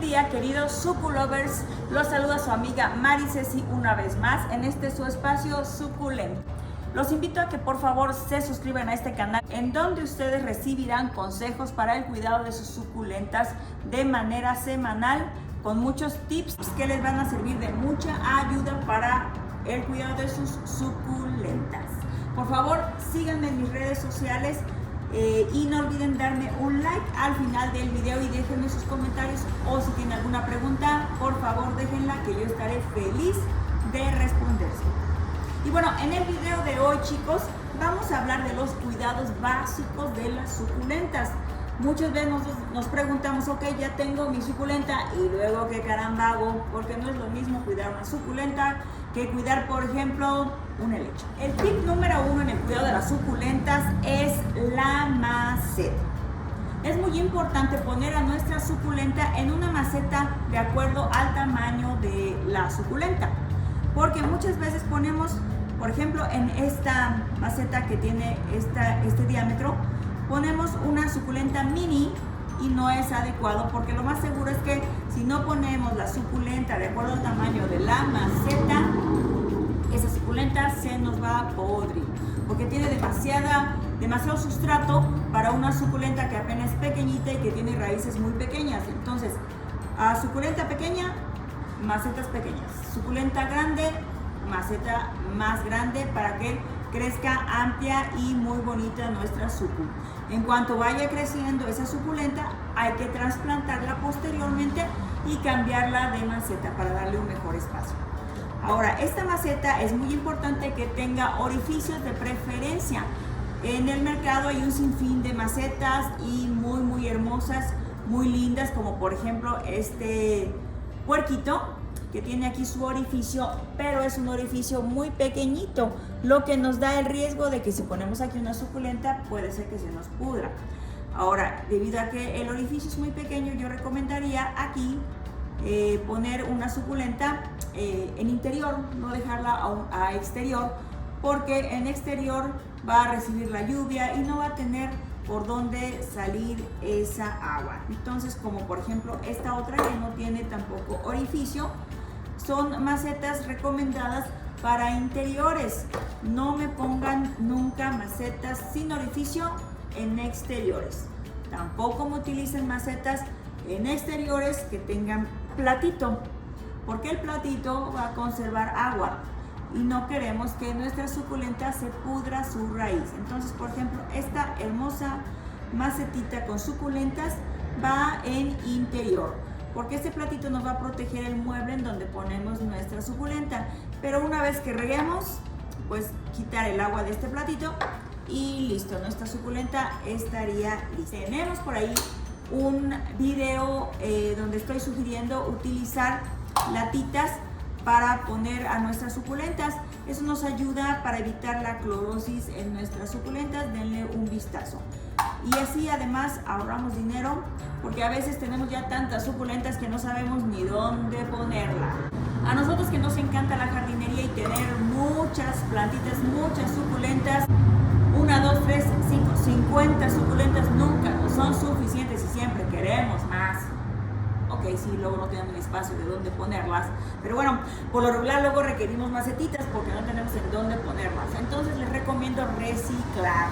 día, queridos suculovers, los saluda su amiga Mari Ceci una vez más en este su espacio suculento. Los invito a que por favor se suscriban a este canal en donde ustedes recibirán consejos para el cuidado de sus suculentas de manera semanal con muchos tips que les van a servir de mucha ayuda para el cuidado de sus suculentas. Por favor, síganme en mis redes sociales y no olviden darme un like al final del video y déjenme sus comentarios, o si tienen alguna pregunta, por favor déjenla, que yo estaré feliz de responderse. Y bueno, en el video de hoy, chicos, vamos a hablar de los cuidados básicos de las suculentas. Muchas veces nos preguntamos, ok, ya tengo mi suculenta y luego qué caramba hago, porque no es lo mismo cuidar una suculenta que cuidar, por ejemplo, un helecho. El tip número 1 en el cuidado de las suculentas es la maceta. Es muy importante poner a nuestra suculenta en una maceta de acuerdo al tamaño de la suculenta, porque muchas veces ponemos, por ejemplo, en esta maceta que tiene este diámetro, ponemos una suculenta mini y no es adecuado, porque lo más seguro es que si no ponemos la suculenta de acuerdo al tamaño de la maceta, esa suculenta se nos va a podrir, porque tiene demasiado sustrato para una suculenta que apenas es pequeñita y que tiene raíces muy pequeñas. Entonces, a suculenta pequeña, macetas pequeñas; suculenta grande, maceta más grande, para que crezca amplia y muy bonita nuestra sucu. En cuanto vaya creciendo esa suculenta, hay que trasplantarla posteriormente y cambiarla de maceta para darle un mejor espacio. Ahora, esta maceta es muy importante que tenga orificios de preferencia. En el mercado hay un sinfín de macetas y muy hermosas, muy lindas, como por ejemplo este puerquito, que tiene aquí su orificio, pero es un orificio muy pequeñito, lo que nos da el riesgo de que si ponemos aquí una suculenta puede ser que se nos pudra. Ahora, debido a que el orificio es muy pequeño, yo recomendaría aquí poner una suculenta en interior, no dejarla a exterior, porque en exterior va a recibir la lluvia y no va a tener por dónde salir esa agua. Entonces, como por ejemplo esta otra que no tiene tampoco orificio, son macetas recomendadas para interiores. No me pongan nunca macetas sin orificio en exteriores. Tampoco me utilicen macetas en exteriores que tengan platito, porque el platito va a conservar agua y no queremos que nuestra suculenta se pudra su raíz. Entonces, por ejemplo, esta hermosa macetita con suculentas va en interior, porque este platito nos va a proteger el mueble en donde ponemos nuestra suculenta. Pero una vez que reguemos, pues quitar el agua de este platito y listo, nuestra suculenta estaría lista. Tenemos por ahí un video donde estoy sugiriendo utilizar latitas para poner a nuestras suculentas. Eso nos ayuda para evitar la clorosis en nuestras suculentas. Denle un vistazo. Y así además ahorramos dinero, porque a veces tenemos ya tantas suculentas que no sabemos ni dónde ponerla. A nosotros que nos encanta la jardinería y tener muchas plantitas, muchas suculentas, 1, 2, 3, 5, 50 suculentas nunca nos son suficientes y siempre queremos más. Ok, sí, luego no tenemos espacio de dónde ponerlas, pero bueno, por lo regular luego requerimos macetitas porque no tenemos en dónde ponerlas. Entonces les recomiendo reciclar,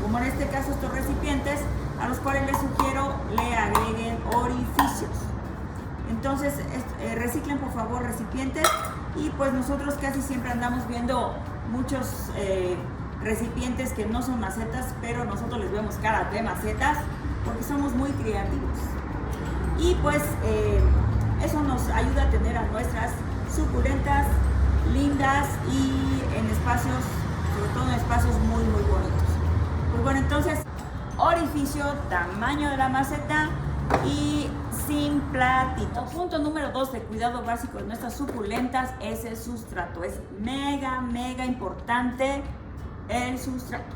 como en este caso estos recipientes, a los cuales les sugiero le agreguen orificios. Entonces reciclen por favor recipientes, y pues nosotros casi siempre andamos viendo muchos recipientes que no son macetas, pero nosotros les vemos cara de macetas porque somos muy creativos. Y pues eso nos ayuda a tener a nuestras suculentas lindas y en espacios, sobre todo en espacios muy bonitos. Pues bueno, entonces orificio, tamaño de la maceta y sin platito. Punto número 2 de cuidado básico de nuestras suculentas es el sustrato. Es mega importante el sustrato.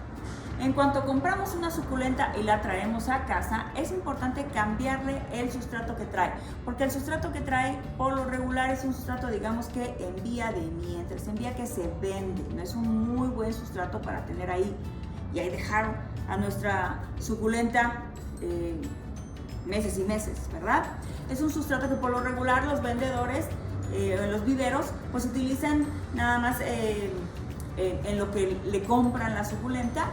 En cuanto compramos una suculenta y la traemos a casa, es importante cambiarle el sustrato que trae, porque el sustrato que trae por lo regular es un sustrato, digamos que en vía de mientras, en vía que se vende. No es un muy buen sustrato para tener ahí y ahí dejar a nuestra suculenta meses y meses, ¿verdad? Es un sustrato que por lo regular los vendedores, los viveros, pues utilizan nada más en lo que le compran la suculenta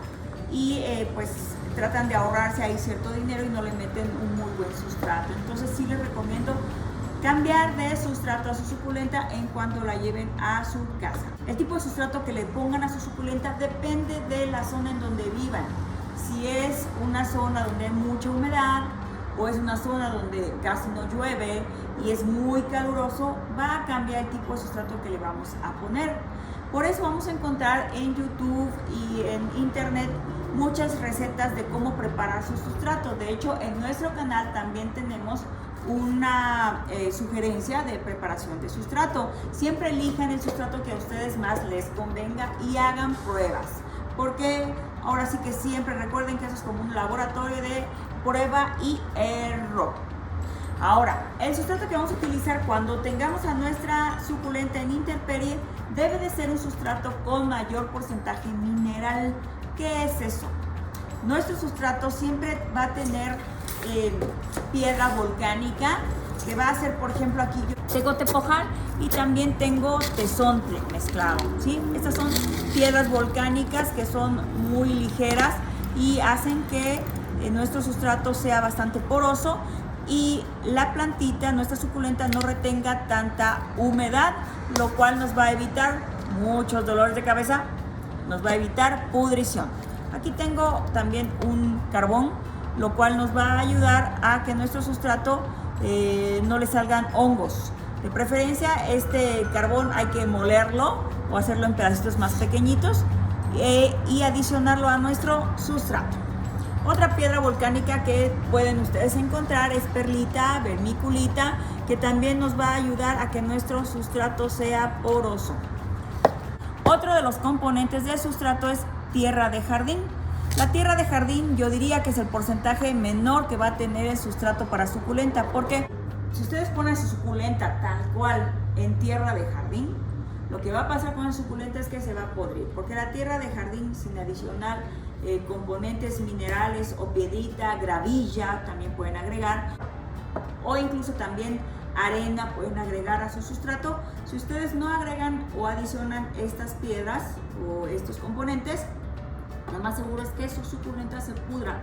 y pues tratan de ahorrarse ahí cierto dinero y no le meten un muy buen sustrato. Entonces sí les recomiendo cambiar de sustrato a su suculenta en cuanto la lleven a su casa. El tipo de sustrato que le pongan a su suculenta depende de la zona en donde vivan. Si es una zona donde hay mucha humedad o es una zona donde casi no llueve y es muy caluroso, va a cambiar el tipo de sustrato que le vamos a poner. Por eso vamos a encontrar en YouTube y en internet muchas recetas de cómo preparar su sustrato. De hecho, en nuestro canal también tenemos una sugerencia de preparación de sustrato. Siempre elijan el sustrato que a ustedes más les convenga y hagan pruebas, porque ahora sí que siempre recuerden que eso es como un laboratorio de prueba y error. Ahora, el sustrato que vamos a utilizar cuando tengamos a nuestra suculenta en intemperie debe de ser un sustrato con mayor porcentaje mineral. ¿Qué es eso? Nuestro sustrato siempre va a tener piedra volcánica, que va a ser, por ejemplo, aquí yo tengo tepojal y también tengo tezontle mezclado, ¿sí? Estas son piedras volcánicas que son muy ligeras y hacen que nuestro sustrato sea bastante poroso y la plantita, nuestra suculenta, no retenga tanta humedad, lo cual nos va a evitar muchos dolores de cabeza, nos va a evitar pudrición. Aquí tengo también un carbón, lo cual nos va a ayudar a que nuestro sustrato no le salgan hongos. De preferencia, este carbón hay que molerlo o hacerlo en pedacitos más pequeñitos y adicionarlo a nuestro sustrato. Otra piedra volcánica que pueden ustedes encontrar es perlita, vermiculita, que también nos va a ayudar a que nuestro sustrato sea poroso. Otro de los componentes del sustrato es tierra de jardín. La tierra de jardín yo diría que es el porcentaje menor que va a tener el sustrato para suculenta, porque si ustedes ponen su suculenta tal cual en tierra de jardín, lo que va a pasar con la suculenta es que se va a podrir, porque la tierra de jardín sin adicionar componentes minerales o piedrita, gravilla también pueden agregar, o incluso también arena pueden agregar a su sustrato. Si ustedes no agregan o adicionan estas piedras o estos componentes, lo más seguro es que su suculenta se pudra,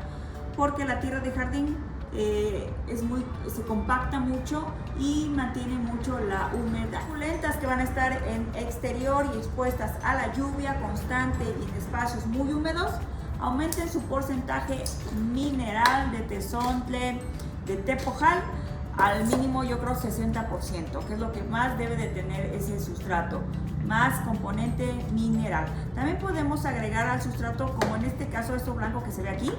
porque la tierra de jardín se compacta mucho y mantiene mucho la humedad. Suculentas que van a estar en exterior y expuestas a la lluvia constante y en espacios muy húmedos, aumenten su porcentaje mineral de tezontle, de tepojal, al mínimo yo creo 60%, que es lo que más debe de tener ese sustrato, más componente mineral. También podemos agregar al sustrato, como en este caso esto blanco que se ve aquí,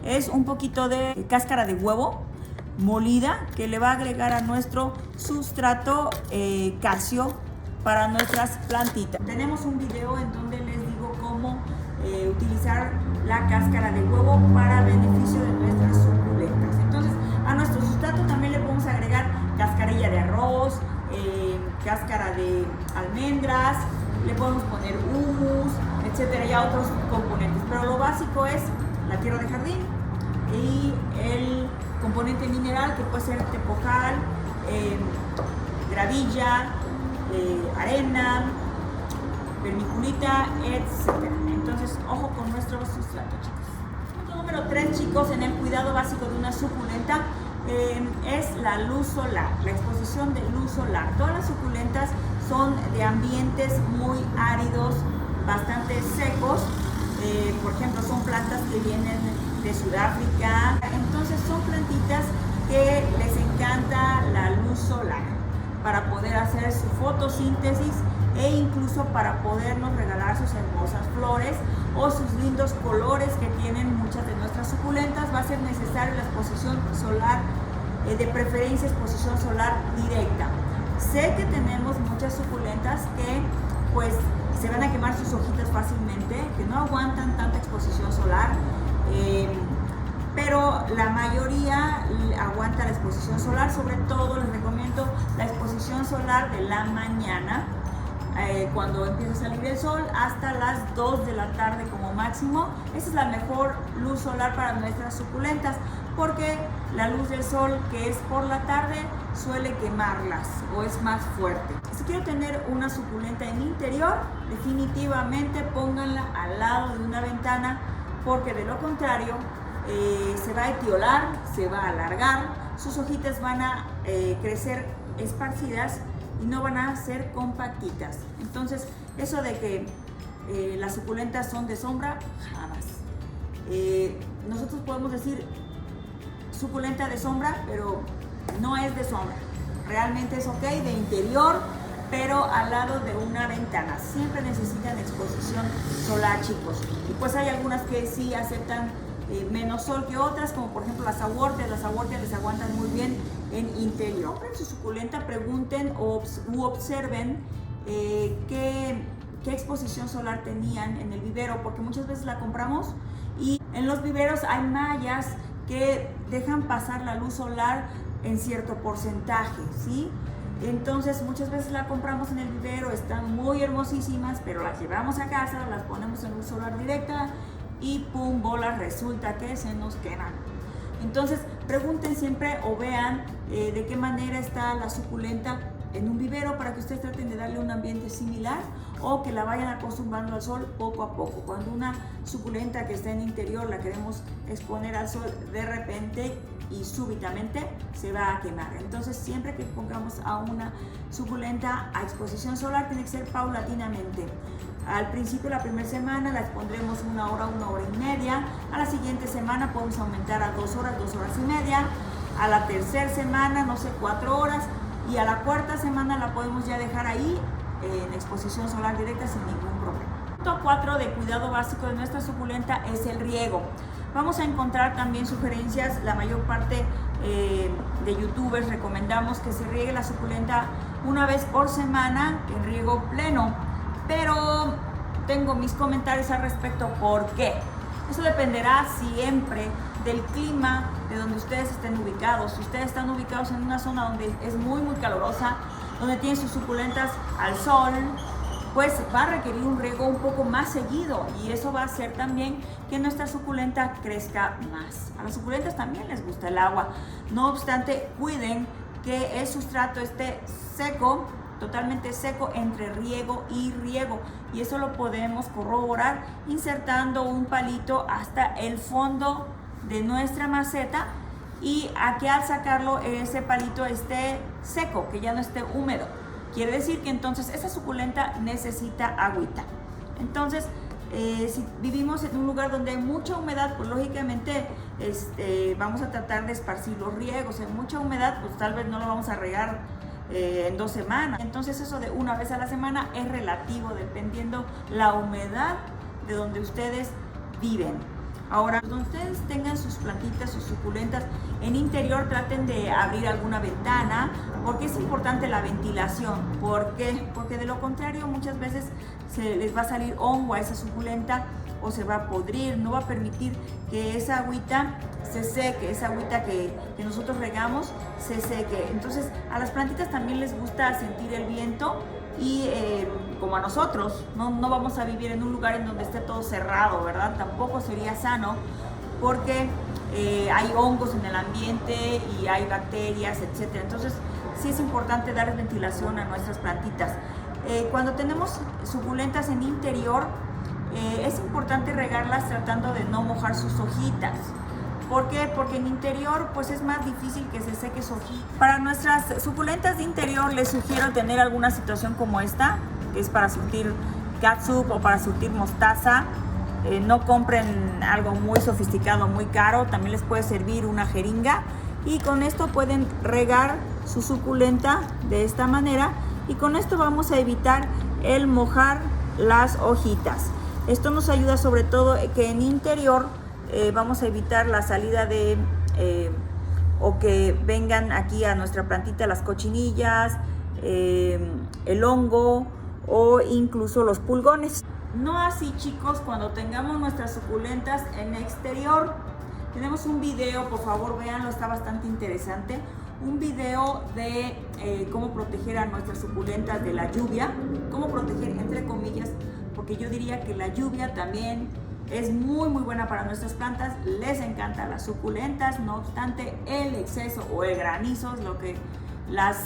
es un poquito de cáscara de huevo molida que le va a agregar a nuestro sustrato calcio para nuestras plantitas. Tenemos un video en donde les digo cómo utilizar la cáscara de huevo para beneficio de nuestras suculentas. Entonces, a nuestro sustrato también le podemos agregar cascarilla de arroz, cáscara de almendras, le podemos poner humus, etcétera, y otros componentes. Pero lo básico es la tierra de jardín y el componente mineral, que puede ser tepojal, gravilla, arena, vermiculita, etcétera. Entonces, ojo con nuestro sustrato, chicos. Punto número 3, chicos, en el cuidado básico de una suculenta es la luz solar, la exposición de luz solar. Todas las suculentas son de ambientes muy áridos, bastante secos. Por ejemplo, son plantas que vienen de Sudáfrica. Entonces son plantitas que les encanta la luz solar para poder hacer su fotosíntesis e incluso para podernos regalar sus hermosas flores o sus lindos colores que tienen muchas de nuestras suculentas. Va a ser necesaria la exposición solar, de preferencia exposición solar directa. Sé que tenemos muchas suculentas que pues se van a quemar sus hojitas fácilmente, que no aguantan tanta exposición solar, pero la mayoría aguanta la exposición solar. Sobre todo les recomiendo la exposición solar de la mañana, cuando empieza a salir el sol, hasta las 2 de la tarde como máximo. Esa es la mejor luz solar para nuestras suculentas, porque la luz del sol que es por la tarde suele quemarlas o es más fuerte. Si quiero tener una suculenta en interior, definitivamente pónganla al lado de una ventana, porque de lo contrario se va a etiolar, se va a alargar, sus hojitas van a crecer esparcidas y no van a ser compactitas. Entonces, eso de que las suculentas son de sombra, jamás. Nosotros podemos decir suculenta de sombra, pero no es de sombra. Realmente es ok de interior, pero al lado de una ventana. Siempre necesitan exposición solar, chicos. Y pues hay algunas que sí aceptan menos sol que otras, como por ejemplo las aguardias. Las aguardias les aguantan muy bien en interior. Compren su suculenta, pregunten u observen qué exposición solar tenían en el vivero, porque muchas veces la compramos y en los viveros hay mallas que dejan pasar la luz solar en cierto porcentaje, ¿sí? Entonces muchas veces la compramos en el vivero, están muy hermosísimas, pero las llevamos a casa, las ponemos en luz solar directa y pum, bolas, resulta que se nos queman. Entonces pregunten siempre o vean de qué manera está la suculenta en un vivero para que ustedes traten de darle un ambiente similar o que la vayan acostumbrando al sol poco a poco. Cuando una suculenta que está en interior la queremos exponer al sol, de repente y súbitamente se va a quemar. Entonces siempre que pongamos a una suculenta a exposición solar tiene que ser paulatinamente. Al principio, la primera semana la expondremos 1 hora, 1 hora y media. A la siguiente semana podemos aumentar a 2 horas, 2 horas y media. A la tercera semana, no sé, 4 horas. Y a la cuarta semana la podemos ya dejar ahí en exposición solar directa sin ningún problema. Punto 4 de cuidado básico de nuestra suculenta es el riego. Vamos a encontrar también sugerencias. La mayor parte de youtubers recomendamos que se riegue la suculenta una vez por semana en riego pleno, pero tengo mis comentarios al respecto. ¿Por qué? Eso dependerá siempre del clima de donde ustedes estén ubicados. Si ustedes están ubicados en una zona donde es muy calurosa, donde tienen sus suculentas al sol, pues va a requerir un riego un poco más seguido, y eso va a hacer también que nuestra suculenta crezca más. A las suculentas también les gusta el agua, no obstante, cuiden que el sustrato esté seco, totalmente seco entre riego y riego, y eso lo podemos corroborar insertando un palito hasta el fondo de nuestra maceta, y a que al sacarlo ese palito esté seco, que ya no esté húmedo. Quiere decir que entonces esa suculenta necesita agüita. Entonces, si vivimos en un lugar donde hay mucha humedad, pues lógicamente vamos a tratar de esparcir los riegos. En mucha humedad, pues tal vez no lo vamos a regar en 2 semanas. Entonces eso de una vez a la semana es relativo, dependiendo la humedad de donde ustedes viven. Ahora, donde ustedes tengan sus plantitas, sus suculentas en interior, traten de abrir alguna ventana, porque es importante la ventilación. ¿Por qué? Porque de lo contrario muchas veces se les va a salir hongo a esa suculenta o se va a podrir, no va a permitir que esa agüita se seque, esa agüita que nosotros regamos se seque. Entonces a las plantitas también les gusta sentir el viento, y como a nosotros, no vamos a vivir en un lugar en donde esté todo cerrado, ¿verdad? Tampoco sería sano, porque hay hongos en el ambiente y hay bacterias, etc. Entonces sí es importante dar ventilación a nuestras plantitas. Cuando tenemos suculentas en interior, es importante regarlas tratando de no mojar sus hojitas. ¿Por qué? Porque en interior pues es más difícil que se seque su hojita. Para nuestras suculentas de interior les sugiero tener alguna situación como esta, que es para surtir catsup o para surtir mostaza. No compren algo muy sofisticado, muy caro. También les puede servir una jeringa, y con esto pueden regar su suculenta de esta manera, y con esto vamos a evitar el mojar las hojitas. Esto nos ayuda sobre todo que en interior vamos a evitar la salida de o que vengan aquí a nuestra plantita las cochinillas, el hongo o incluso los pulgones. No así, chicos, cuando tengamos nuestras suculentas en exterior. Tenemos un video, por favor véanlo, está bastante interesante. Un video de cómo proteger a nuestras suculentas de la lluvia. Cómo proteger, entre comillas, porque yo diría que la lluvia también Es muy buena para nuestras plantas, les encantan las suculentas, no obstante el exceso o el granizo es lo que las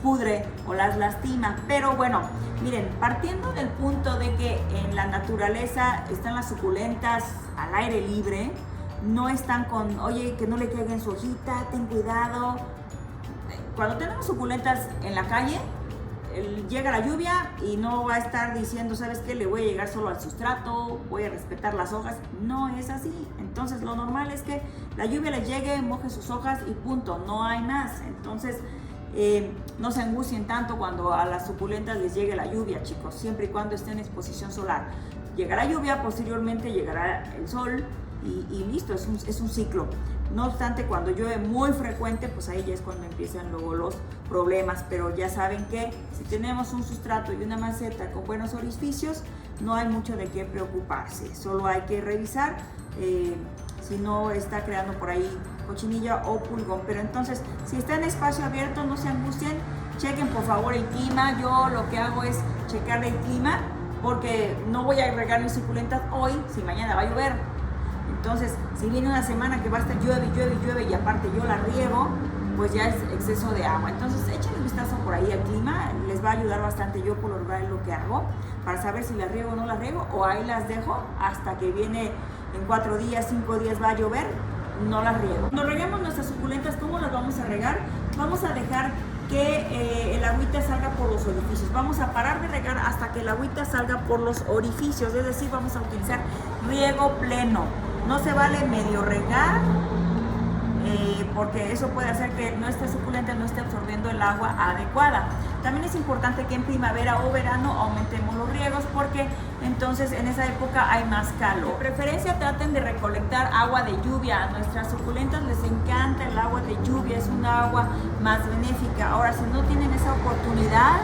pudre o las lastima. Pero bueno, miren, partiendo del punto de que en la naturaleza están las suculentas al aire libre, no están con, oye, que no le caiga en su hojita, ten cuidado. Cuando tenemos suculentas en la calle, llega la lluvia y no va a estar diciendo, ¿sabes qué? Le voy a llegar solo al sustrato, voy a respetar las hojas. No es así. Entonces lo normal es que la lluvia les llegue, moje sus hojas y punto, no hay más. Entonces no se angustien tanto cuando a las suculentas les llegue la lluvia, chicos, siempre y cuando estén en exposición solar. Llegará lluvia, posteriormente llegará el sol y listo, es un ciclo. No obstante, cuando llueve muy frecuente, pues ahí ya es cuando empiezan luego los problemas. Pero ya saben que si tenemos un sustrato y una maceta con buenos orificios, no hay mucho de qué preocuparse. Solo hay que revisar si no está creando por ahí cochinilla o pulgón. Pero entonces, si está en espacio abierto, no se angustien, chequen por favor el clima. Yo lo que hago es checar el clima, porque no voy a regar mis suculentas hoy si mañana va a llover. Entonces, si viene una semana que va a estar llueve y aparte yo la riego, pues ya es exceso de agua. Entonces, échenle un vistazo por ahí al clima, les va a ayudar bastante. Yo por lo general es lo que hago para saber si las riego o no las riego, o ahí las dejo hasta que viene en 4 días, 5 días va a llover, no las riego. Cuando reguemos nuestras suculentas, ¿cómo las vamos a regar? Vamos a dejar que el agüita salga por los orificios. Vamos a parar de regar hasta que el agüita salga por los orificios, es decir, vamos a utilizar riego pleno. No se vale medio regar, porque eso puede hacer que nuestra suculenta no esté absorbiendo el agua adecuada. También es importante que en primavera o verano aumentemos los riegos, porque entonces en esa época hay más calor. De preferencia traten de recolectar agua de lluvia. A nuestras suculentas les encanta el agua de lluvia, es una agua más benéfica. Ahora, si no tienen esa oportunidad,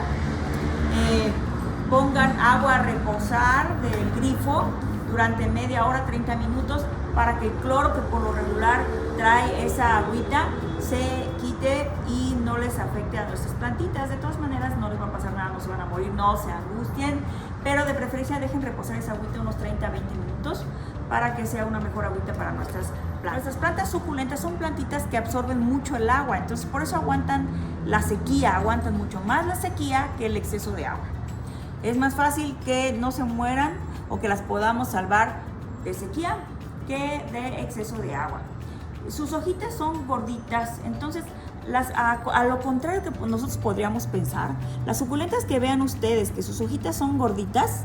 pongan agua a reposar del grifo durante media hora, 30 minutos, para que el cloro que por lo regular trae esa agüita se quite y no les afecte a nuestras plantitas. De todas maneras no les va a pasar nada, no se van a morir, no se angustien, pero de preferencia dejen reposar esa agüita unos 30 20 minutos para que sea una mejor agüita para nuestras plantas. Nuestras plantas suculentas son plantitas que absorben mucho el agua, entonces por eso aguantan la sequía, aguantan mucho más la sequía que el exceso de agua. Es más fácil que no se mueran o que las podamos salvar de sequía que de exceso de agua. Sus hojitas son gorditas, entonces a lo contrario que nosotros podríamos pensar, las suculentas que vean ustedes que sus hojitas son gorditas,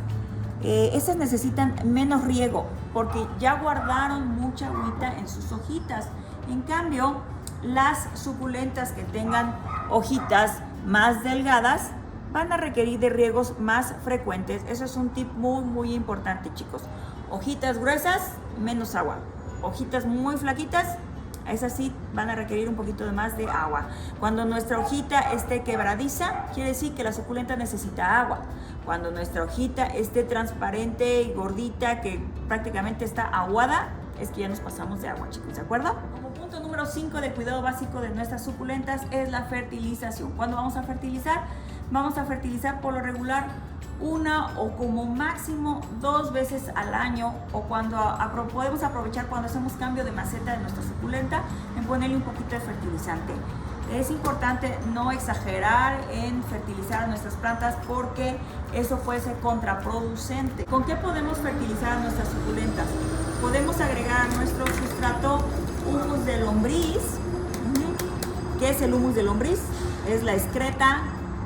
esas necesitan menos riego porque ya guardaron mucha agüita en sus hojitas. En cambio, las suculentas que tengan hojitas más delgadas van a requerir de riegos más frecuentes. Eso es un tip muy importante, chicos. Hojitas gruesas, menos agua. Hojitas muy flaquitas, esas sí van a requerir un poquito más de agua. Cuando nuestra hojita esté quebradiza, quiere decir que la suculenta necesita agua. Cuando nuestra hojita esté transparente y gordita, que prácticamente está aguada, es que ya nos pasamos de agua, chicos, ¿de acuerdo? Como punto número 5 de cuidado básico de nuestras suculentas es la fertilización. ¿Cuándo vamos a fertilizar? Vamos a fertilizar por lo regular 1 o como máximo 2 veces al año, o cuando podemos aprovechar cuando hacemos cambio de maceta de nuestra suculenta en ponerle un poquito de fertilizante. Es importante no exagerar en fertilizar a nuestras plantas porque eso puede ser contraproducente. ¿Con qué podemos fertilizar a nuestras suculentas? Podemos agregar a nuestro sustrato humus de lombriz. ¿Qué es el humus de lombriz? Es la excreta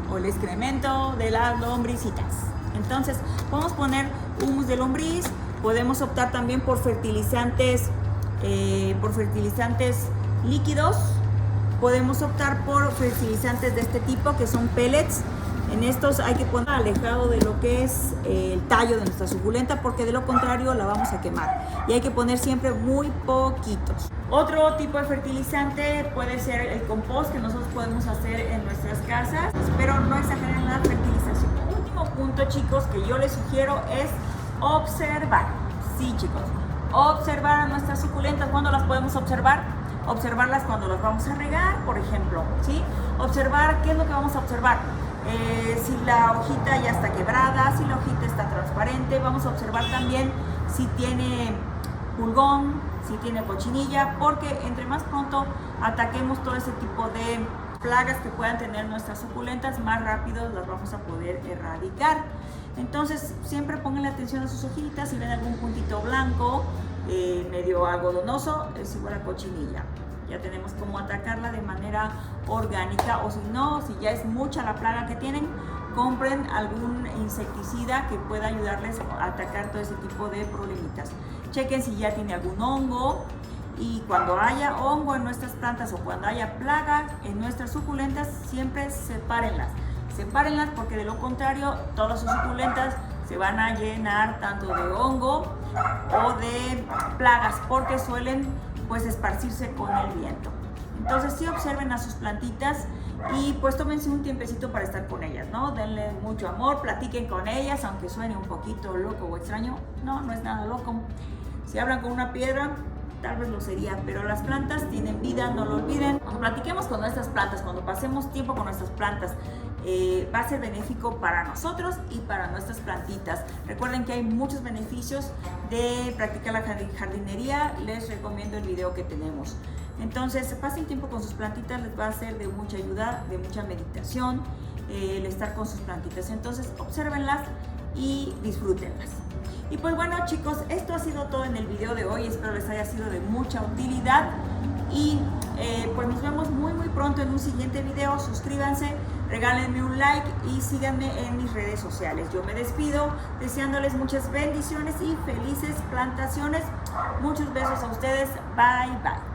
o el excremento de las lombricitas. Entonces podemos poner humus de lombriz, podemos optar también por fertilizantes líquidos, podemos optar por fertilizantes de este tipo que son pellets. En estos hay que poner alejado de lo que es el tallo de nuestra suculenta, porque de lo contrario la vamos a quemar, y hay que poner siempre muy poquitos. Otro tipo de fertilizante puede ser el compost que nosotros podemos hacer en nuestras casas, pero no exageren en la fertilización. Último punto, chicos, que yo les sugiero es observar. Sí, chicos, observar a nuestras suculentas. ¿Cuándo las podemos observar? Observarlas cuando las vamos a regar, por ejemplo, ¿sí? Observar, ¿qué es lo que vamos a observar? si la hojita ya está quebrada, si la hojita está transparente. Vamos a observar también si tiene pulgón, si tiene cochinilla, porque entre más pronto ataquemos todo ese tipo de plagas que puedan tener nuestras suculentas, más rápido las vamos a poder erradicar. Entonces siempre pónganle atención a sus hojitas. Si ven algún puntito blanco medio algodonoso, es igual a cochinilla. Ya tenemos cómo atacarla de manera orgánica, o si no, si ya es mucha la plaga que tienen, compren algún insecticida que pueda ayudarles a atacar todo ese tipo de problemitas. Chequen si ya tiene algún hongo, y cuando haya hongo en nuestras plantas o cuando haya plaga en nuestras suculentas, siempre sepárenlas. Sepárenlas, porque de lo contrario todas sus suculentas se van a llenar tanto de hongo o de plagas, porque suelen pues esparcirse con el viento. Entonces sí observen a sus plantitas y pues tómense un tiempecito para estar con ellas, ¿no? Denle mucho amor, platiquen con ellas, aunque suene un poquito loco o extraño. No, no es nada loco. Si hablan con una piedra, tal vez lo sería, pero las plantas tienen vida, no lo olviden. Cuando platiquemos con nuestras plantas, cuando pasemos tiempo con nuestras plantas, va a ser benéfico para nosotros y para nuestras plantitas. Recuerden que hay muchos beneficios de practicar la jardinería. Les recomiendo el video que tenemos. Entonces, pasen tiempo con sus plantitas, les va a ser de mucha ayuda, de mucha meditación, el estar con sus plantitas. Entonces, obsérvenlas y disfrútenlas. Y pues bueno, chicos, esto ha sido todo en el video de hoy. Espero les haya sido de mucha utilidad. Y pues nos vemos muy pronto en un siguiente video. Suscríbanse, regálenme un like y síganme en mis redes sociales. Yo me despido deseándoles muchas bendiciones y felices plantaciones. Muchos besos a ustedes. Bye, bye.